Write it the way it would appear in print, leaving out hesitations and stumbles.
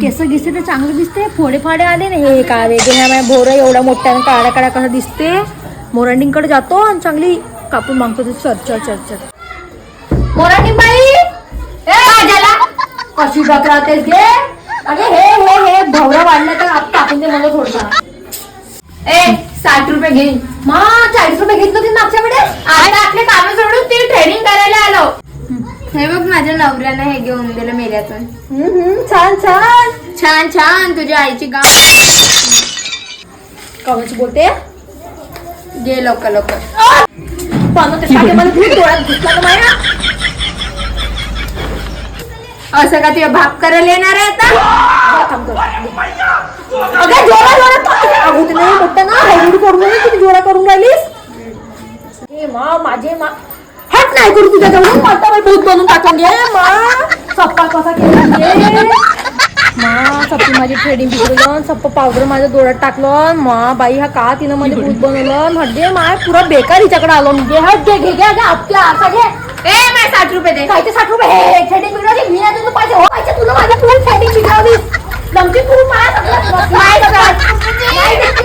केस गिसते तर चांगले दिसते. फोडे फाडे आले ना. हे काय वेगळे भोर एवढा मोठ्या काळा काळा कसा दिसते. मोरांडींकडे जातो आणि चांगली कापून मागतो. मोरांडी बाई कशी बकरातेस घे. अगे हे भवरा वाढला तर टाकून दे मला थोडसा. 60 रुपये घे. 40 रुपये घेतलं होती मागच्या वेळेस. आता आपले काम सोडून ते ट्रेनिंग करायला आलो. हे बघ माझ्या नवऱ्यानं हे घेऊन दिलं मेल्यातून. छान छान छान छान. तुझ्या आईची गाव कवाची बोलते. घे लवकर लवकर. पण ते शाळे मला खूप डोळ्यात घुसला ना माया. असं का तुझ्या भाप करायला येणार आहे आता. अगं जोरात अगोदर नाही मोठं ना हळूहळू करून नाही. किती जोरा करून राहिलीस. माझे हट नाही करू तुझ्याजवळ. मला भूत बनवून टाकून घे. सप्पा कसा केला. सप्पी माझी ट्रेडिंग बिघडलं. सप्पा पावडर माझ्या डोळ्यात टाकलं. बाई हा का तिनं मध्ये भूत बनवलं. हड्डे माय पुरा बेकार हिच्याकडे आलो. घे हट घे घे घे आपल्या असा घे. 60 रुपये दे. काय ते 60 रुपये. ट्रेडिंग बिघडली. मी नाही तुझं पैसे हो.